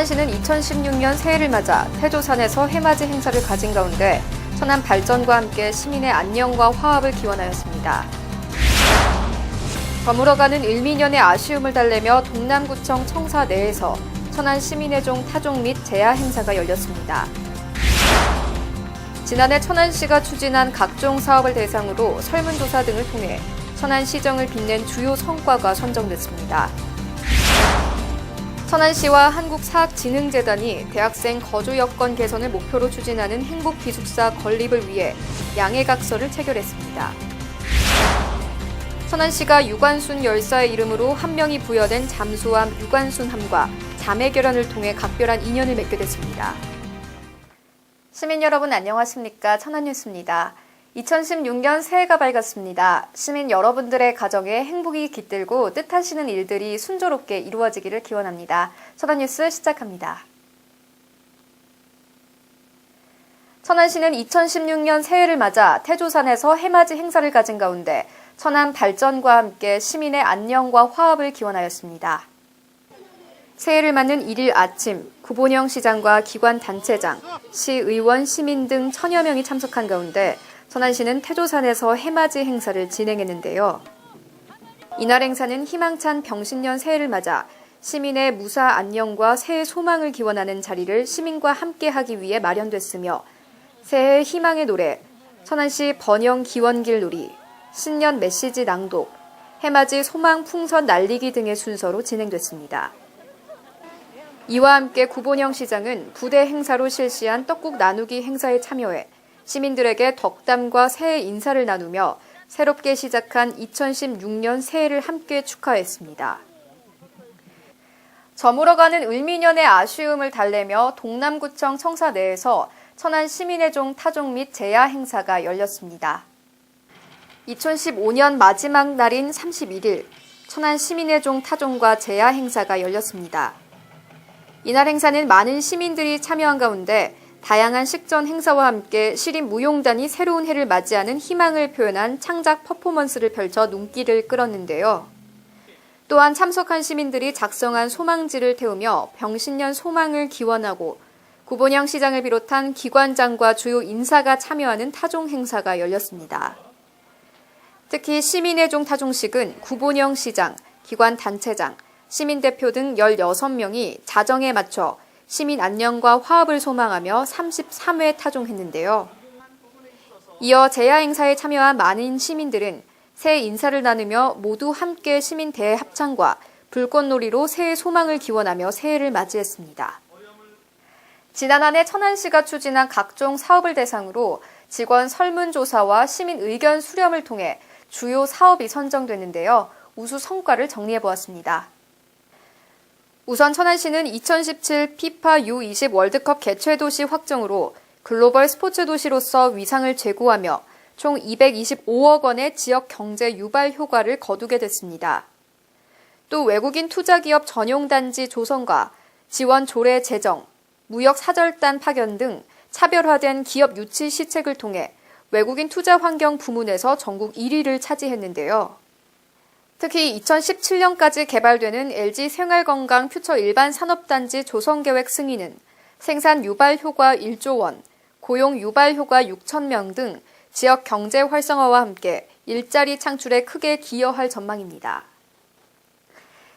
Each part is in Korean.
천안시는 2016년 새해를 맞아 태조산에서 해맞이 행사를 가진 가운데 천안 발전과 함께 시민의 안녕과 화합을 기원하였습니다. 저물어가는 을미년의 아쉬움을 달래며 동남구청 청사 내에서 천안 시민의 종 타종 및 제야 행사가 열렸습니다. 지난해 천안시가 추진한 각종 사업을 대상으로 설문조사 등을 통해 천안시정을 빛낸 주요 성과가 선정됐습니다. 천안시와 한국사학진흥재단이 대학생 거주 여건 개선을 목표로 추진하는 행복기숙사 건립을 위해 양해각서를 체결했습니다. 천안시가 유관순 열사의 이름으로 한 명이 부여된 잠수함 유관순함과 자매결연을 통해 각별한 인연을 맺게 됐습니다. 시민 여러분 안녕하십니까? 천안뉴스입니다. 2016년 새해가 밝았습니다. 시민 여러분들의 가정에 행복이 깃들고 뜻하시는 일들이 순조롭게 이루어지기를 기원합니다. 천안뉴스 시작합니다. 천안시는 2016년 새해를 맞아 태조산에서 해맞이 행사를 가진 가운데 천안 발전과 함께 시민의 안녕과 화합을 기원하였습니다. 새해를 맞는 1일 아침 구본영 시장과 기관단체장, 시의원, 시민 등 천여 명이 참석한 가운데 천안시는 태조산에서 해맞이 행사를 진행했는데요. 이날 행사는 희망찬 병신년 새해를 맞아 시민의 무사 안녕과 새해 소망을 기원하는 자리를 시민과 함께하기 위해 마련됐으며 새해 희망의 노래, 천안시 번영 기원길 놀이, 신년 메시지 낭독, 해맞이 소망 풍선 날리기 등의 순서로 진행됐습니다. 이와 함께 구본영 시장은 부대 행사로 실시한 떡국 나누기 행사에 참여해 시민들에게 덕담과 새해 인사를 나누며 새롭게 시작한 2016년 새해를 함께 축하했습니다. 저물어가는 을미년의 아쉬움을 달래며 동남구청 청사 내에서 천안 시민의 종 타종 및 제야 행사가 열렸습니다. 2015년 마지막 날인 31일 천안 시민의 종 타종과 제야 행사가 열렸습니다. 이날 행사는 많은 시민들이 참여한 가운데 다양한 식전 행사와 함께 시립무용단이 새로운 해를 맞이하는 희망을 표현한 창작 퍼포먼스를 펼쳐 눈길을 끌었는데요. 또한 참석한 시민들이 작성한 소망지를 태우며 병신년 소망을 기원하고 구본영 시장을 비롯한 기관장과 주요 인사가 참여하는 타종 행사가 열렸습니다. 특히 시민의 종 타종식은 구본영 시장, 기관단체장, 시민대표 등 16명이 자정에 맞춰 시민 안녕과 화합을 소망하며 33회 타종했는데요. 이어 제야 행사에 참여한 많은 시민들은 새해 인사를 나누며 모두 함께 시민 대합창과 불꽃놀이로 새해 소망을 기원하며 새해를 맞이했습니다. 지난 한 해 천안시가 추진한 각종 사업을 대상으로 직원 설문조사와 시민 의견 수렴을 통해 주요 사업이 선정됐는데요. 우수 성과를 정리해보았습니다. 우선 천안시는 2017 피파 U20 월드컵 개최도시 확정으로 글로벌 스포츠 도시로서 위상을 제고하며 총 225억 원의 지역 경제 유발 효과를 거두게 됐습니다. 또 외국인 투자기업 전용단지 조성과 지원 조례 제정, 무역 사절단 파견 등 차별화된 기업 유치 시책을 통해 외국인 투자 환경 부문에서 전국 1위를 차지했는데요. 특히 2017년까지 개발되는 LG 생활건강 퓨처 일반 산업단지 조성계획 승인은 생산 유발 효과 1조 원, 고용 유발 효과 6천 명 등 지역 경제 활성화와 함께 일자리 창출에 크게 기여할 전망입니다.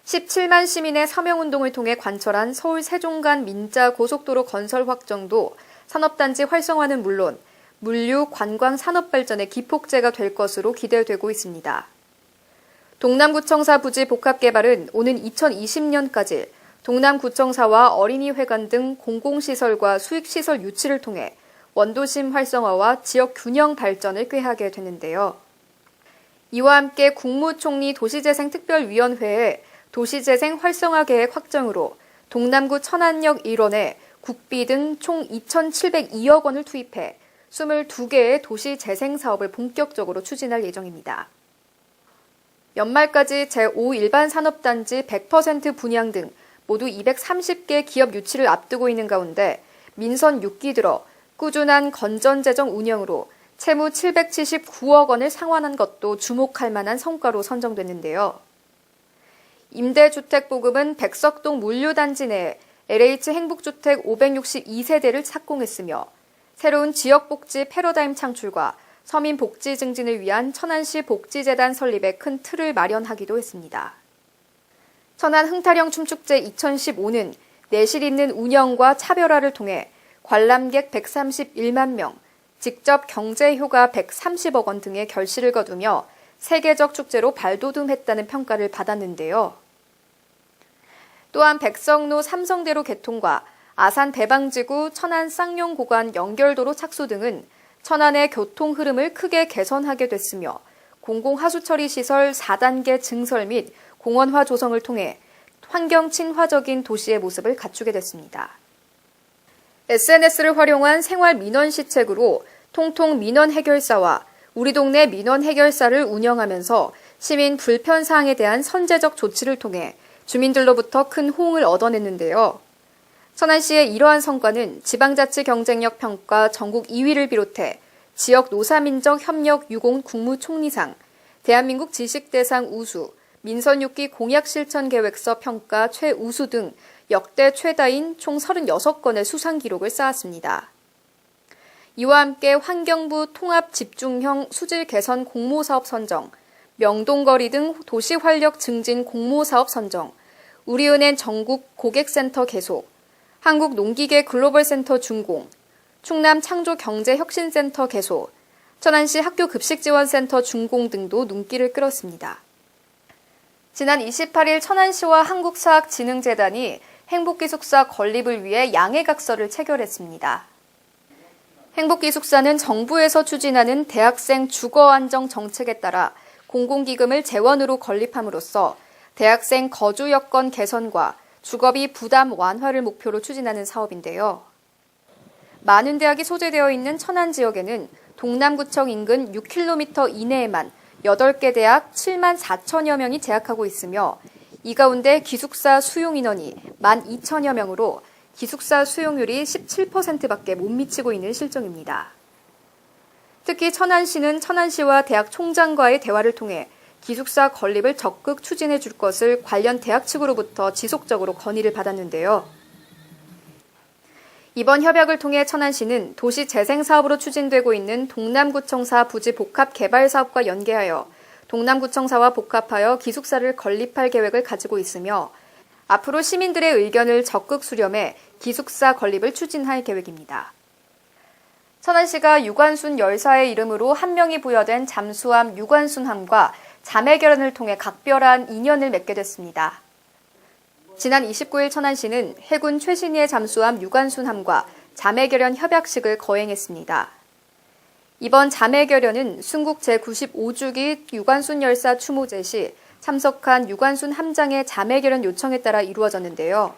17만 시민의 서명운동을 통해 관철한 서울 세종간 민자 고속도로 건설 확정도 산업단지 활성화는 물론 물류, 관광, 산업 발전의 기폭제가 될 것으로 기대되고 있습니다. 동남구청사 부지 복합개발은 오는 2020년까지 동남구청사와 어린이회관 등 공공시설과 수익시설 유치를 통해 원도심 활성화와 지역 균형 발전을 꾀하게 되는데요. 이와 함께 국무총리 도시재생특별위원회의 도시재생 활성화 계획 확정으로 동남구 천안역 일원에 국비 등 총 2,702억 원을 투입해 22개의 도시재생 사업을 본격적으로 추진할 예정입니다. 연말까지 제5 일반 산업단지 100% 분양 등 모두 230개 기업 유치를 앞두고 있는 가운데 민선 6기 들어 꾸준한 건전재정 운영으로 채무 779억 원을 상환한 것도 주목할 만한 성과로 선정됐는데요. 임대주택 보급은 백석동 물류단지 내에 LH 행복주택 562세대를 착공했으며 새로운 지역복지 패러다임 창출과 서민 복지 증진을 위한 천안시 복지재단 설립에 큰 틀을 마련하기도 했습니다. 천안 흥타령 춤축제 2015는 내실 있는 운영과 차별화를 통해 관람객 131만 명, 직접 경제 효과 130억 원 등의 결실을 거두며 세계적 축제로 발돋움했다는 평가를 받았는데요. 또한 백성로 삼성대로 개통과 아산 대방지구 천안 쌍용고관 연결도로 착수 등은 천안의 교통 흐름을 크게 개선하게 됐으며 공공하수처리 시설 4단계 증설 및 공원화 조성을 통해 환경 친화적인 도시의 모습을 갖추게 됐습니다. SNS를 활용한 생활 민원 시책으로 통통 민원 해결사와 우리 동네 민원 해결사를 운영하면서 시민 불편 사항에 대한 선제적 조치를 통해 주민들로부터 큰 호응을 얻어냈는데요. 천안시의 이러한 성과는 지방자치 경쟁력 평가 전국 2위를 비롯해 지역 노사민적 협력 유공 국무총리상, 대한민국 지식대상 우수, 민선 6기 공약실천계획서 평가 최우수 등 역대 최다인 총 36건의 수상 기록을 쌓았습니다. 이와 함께 환경부 통합 집중형 수질 개선 공모사업 선정, 명동거리 등 도시 활력 증진 공모사업 선정, 우리은행 전국 고객센터 개소, 한국농기계 글로벌센터 준공, 충남 창조경제혁신센터 개소, 천안시 학교급식지원센터 준공 등도 눈길을 끌었습니다. 지난 28일 천안시와 한국사학진흥재단이 행복기숙사 건립을 위해 양해각서를 체결했습니다. 행복기숙사는 정부에서 추진하는 대학생 주거안정 정책에 따라 공공기금을 재원으로 건립함으로써 대학생 거주 여건 개선과 주거비 부담 완화를 목표로 추진하는 사업인데요. 많은 대학이 소재되어 있는 천안 지역에는 동남구청 인근 6km 이내에만 8개 대학 7만 4천여 명이 재학하고 있으며 이 가운데 기숙사 수용 인원이 12,000여 명으로 기숙사 수용률이 17%밖에 못 미치고 있는 실정입니다. 특히 천안시는 천안시와 대학 총장과의 대화를 통해 기숙사 건립을 적극 추진해 줄 것을 관련 대학 측으로부터 지속적으로 건의를 받았는데요. 이번 협약을 통해 천안시는 도시 재생 사업으로 추진되고 있는 동남구청사 부지 복합 개발 사업과 연계하여 동남구청사와 복합하여 기숙사를 건립할 계획을 가지고 있으며 앞으로 시민들의 의견을 적극 수렴해 기숙사 건립을 추진할 계획입니다. 천안시가 유관순 열사의 이름으로 한 명이 부여된 잠수함 유관순함과 자매결연을 통해 각별한 인연을 맺게 됐습니다. 지난 29일 천안시는 해군 최신희의 잠수함 유관순함과 자매결연 협약식을 거행했습니다. 이번 자매결연은 순국 제95주기 유관순 열사 추모제 시 참석한 유관순 함장의 자매결연 요청에 따라 이루어졌는데요.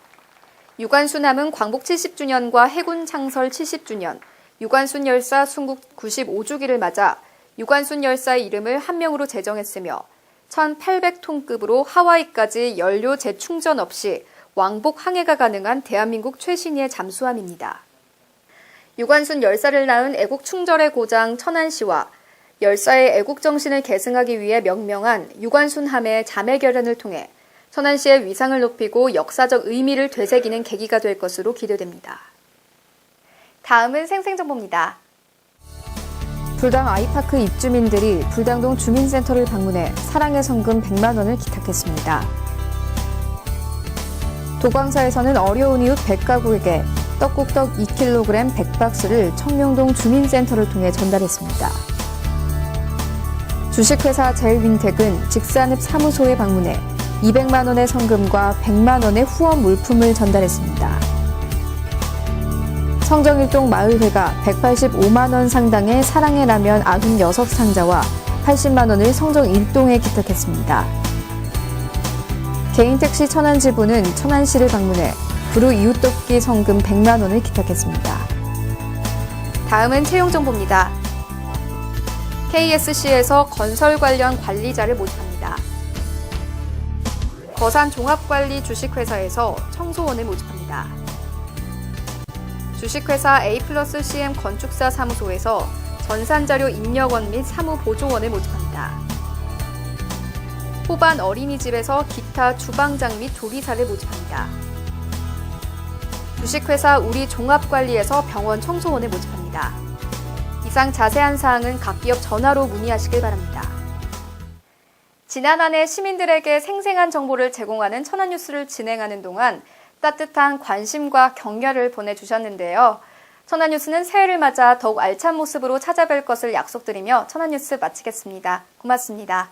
유관순함은 광복 70주년과 해군 창설 70주년, 유관순 열사 순국 95주기를 맞아 유관순 열사의 이름을 한 명으로 제정했으며 1,800톤급으로 하와이까지 연료 재충전 없이 왕복 항해가 가능한 대한민국 최신희의 잠수함입니다. 유관순 열사를 낳은 애국충절의 고장 천안시와 열사의 애국정신을 계승하기 위해 명명한 유관순함의 자매결연을 통해 천안시의 위상을 높이고 역사적 의미를 되새기는 계기가 될 것으로 기대됩니다. 다음은 생생정보입니다. 불당 아이파크 입주민들이 불당동 주민센터를 방문해 사랑의 성금 100만 원을 기탁했습니다. 도광사에서는 어려운 이웃 100가구에게 떡국떡 2kg 100박스를 청명동 주민센터를 통해 전달했습니다. 주식회사 제일윈텍은 직산읍 사무소에 방문해 200만 원의 성금과 100만 원의 후원 물품을 전달했습니다. 성정일동 마을회가 185만 원 상당의 사랑의 라면 96상자와 80만 원을 성정 1동에 기탁했습니다. 개인택시 천안지부는 천안시를 방문해 불우 이웃돕기 성금 100만 원을 기탁했습니다. 다음은 채용정보입니다. KSC에서 건설 관련 관리자를 모집합니다. 거산종합관리 주식회사에서 청소원을 모집합니다. 주식회사 A+CM 건축사 사무소에서 전산자료 입력원 및 사무보조원을 모집합니다. 호반 어린이집에서 기타 주방장 및 조리사를 모집합니다. 주식회사 우리종합관리에서 병원 청소원을 모집합니다. 이상 자세한 사항은 각 기업 전화로 문의하시길 바랍니다. 지난 한 해 시민들에게 생생한 정보를 제공하는 천안뉴스를 진행하는 동안 따뜻한 관심과 격려를 보내주셨는데요. 천안뉴스는 새해를 맞아 더욱 알찬 모습으로 찾아뵐 것을 약속드리며 천안뉴스 마치겠습니다. 고맙습니다.